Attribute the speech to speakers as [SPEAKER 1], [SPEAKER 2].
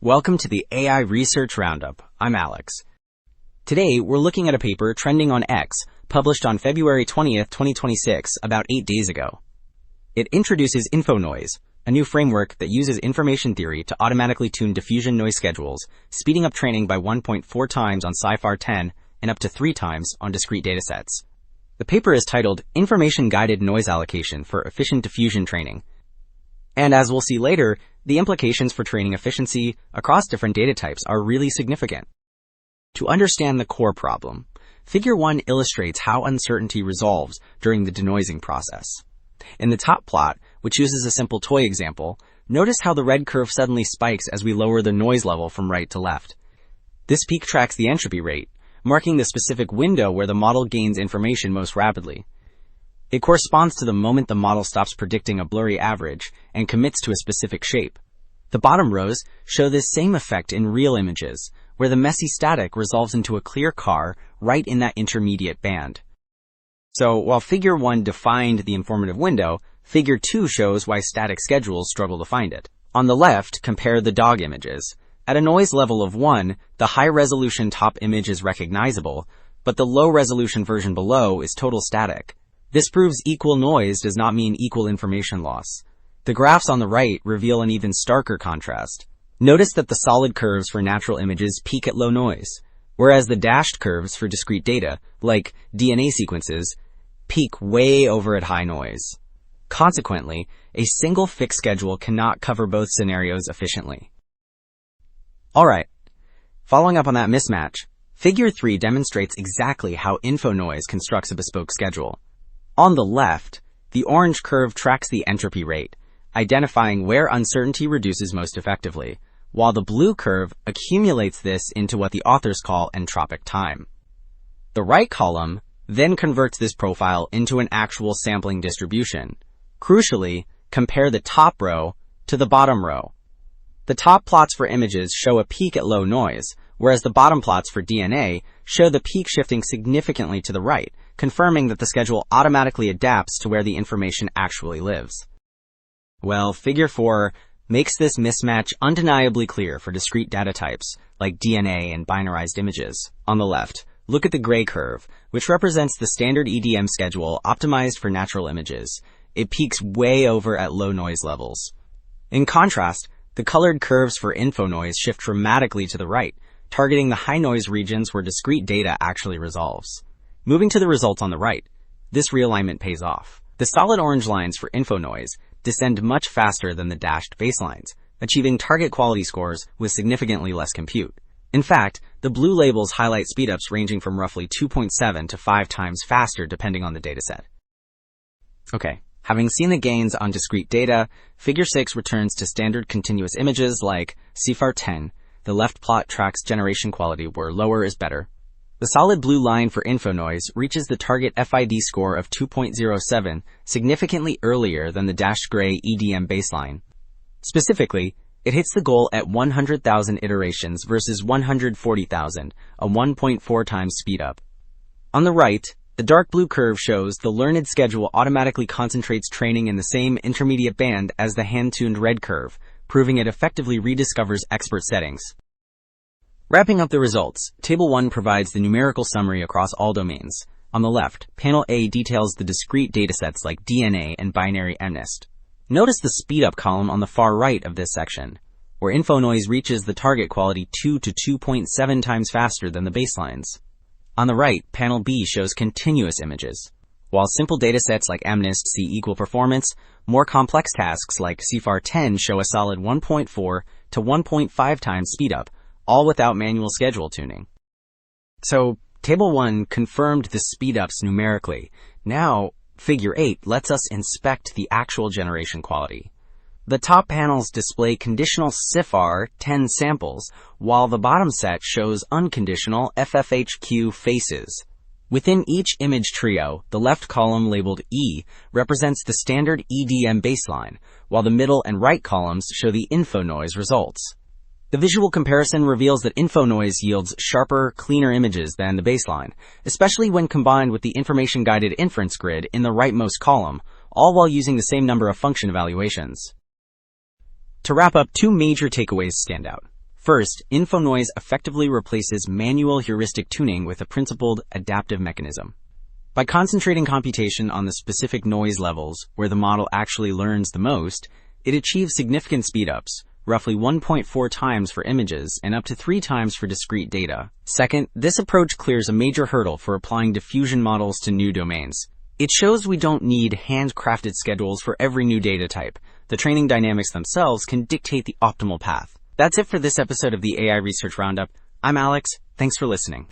[SPEAKER 1] Welcome to the AI Research Roundup. I'm Alex. Today, we're looking at a paper trending on X, published on February 20th, 2026, about 8 days ago. It introduces INFONOISE, a new framework that uses information theory to automatically tune diffusion noise schedules, speeding up training by 1.4 times on SciFAR 10 and up to 3 times on discrete datasets. The paper is titled Information-Guided Noise Allocation for Efficient Diffusion Training. And as we'll see later, the implications for training efficiency across different data types are really significant. To understand the core problem, Figure 1 illustrates how uncertainty resolves during the denoising process. In the top plot, which uses a simple toy example, notice how the red curve suddenly spikes as we lower the noise level from right to left. This peak tracks the entropy rate, marking the specific window where the model gains information most rapidly. It corresponds to the moment the model stops predicting a blurry average and commits to a specific shape. The bottom rows show this same effect in real images, where the messy static resolves into a clear car right in that intermediate band. So, while Figure 1 defined the informative window, Figure 2 shows why static schedules struggle to find it. On the left, compare the dog images. At a noise level of 1, the high-resolution top image is recognizable, but the low-resolution version below is total static. This proves equal noise does not mean equal information loss. The graphs on the right reveal an even starker contrast. Notice that the solid curves for natural images peak at low noise, whereas the dashed curves for discrete data, like DNA sequences, peak way over at high noise. Consequently, a single fixed schedule cannot cover both scenarios efficiently. Alright, following up on that mismatch, Figure 3 demonstrates exactly how INFONOISE constructs a bespoke schedule. On the left, the orange curve tracks the entropy rate, identifying where uncertainty reduces most effectively, while the blue curve accumulates this into what the authors call entropic time. The right column then converts this profile into an actual sampling distribution. Crucially, compare the top row to the bottom row. The top plots for images show a peak at low noise, whereas the bottom plots for DNA show the peak shifting significantly to the right, confirming that the schedule automatically adapts to where the information actually lives. Well, Figure 4 makes this mismatch undeniably clear for discrete data types, like DNA and binarized images. On the left, look at the gray curve, which represents the standard EDM schedule optimized for natural images. It peaks way over at low noise levels. In contrast, the colored curves for INFONOISE shift dramatically to the right, targeting the high noise regions where discrete data actually resolves. Moving to the results on the right, this realignment pays off. The solid orange lines for INFONOISE descend much faster than the dashed baselines, achieving target quality scores with significantly less compute. In fact, the blue labels highlight speedups ranging from roughly 2.7 to 5 times faster depending on the dataset. Okay, having seen the gains on discrete data, Figure 6 returns to standard continuous images like SciFAR 10. The left plot tracks generation quality where lower is better. The solid blue line for INFONOISE reaches the target FID score of 2.07 significantly earlier than the dashed gray EDM baseline. Specifically, it hits the goal at 100,000 iterations versus 140,000, a 1.4 times speedup. On the right, the dark blue curve shows the learned schedule automatically concentrates training in the same intermediate band as the hand-tuned red curve, proving it effectively rediscovers expert settings. Wrapping up the results, Table 1 provides the numerical summary across all domains. On the left, Panel A details the discrete datasets like DNA and binary MNIST. Notice the speedup column on the far right of this section, where INFONOISE reaches the target quality 2 to 2.7 times faster than the baselines. On the right, Panel B shows continuous images. While simple datasets like MNIST see equal performance, more complex tasks like SciFAR 10 show a solid 1.4 to 1.5 times speedup, all without manual schedule tuning. So, Table 1 confirmed the speedups numerically. Now, Figure 8 lets us inspect the actual generation quality. The top panels display conditional SciFAR 10 samples, while the bottom set shows unconditional FFHQ faces. Within each image trio, the left column labeled E represents the standard EDM baseline, while the middle and right columns show the INFONOISE results. The visual comparison reveals that INFONOISE yields sharper, cleaner images than the baseline, especially when combined with the information-guided inference grid in the rightmost column, all while using the same number of function evaluations. To wrap up, 2 major takeaways stand out. First, INFONOISE effectively replaces manual heuristic tuning with a principled, adaptive mechanism. By concentrating computation on the specific noise levels where the model actually learns the most, it achieves significant speedups, roughly 1.4 times for images and up to 3 times for discrete data. Second, this approach clears a major hurdle for applying diffusion models to new domains. It shows we don't need handcrafted schedules for every new data type. The training dynamics themselves can dictate the optimal path. That's it for this episode of the AI Research Roundup. I'm Alex. Thanks for listening.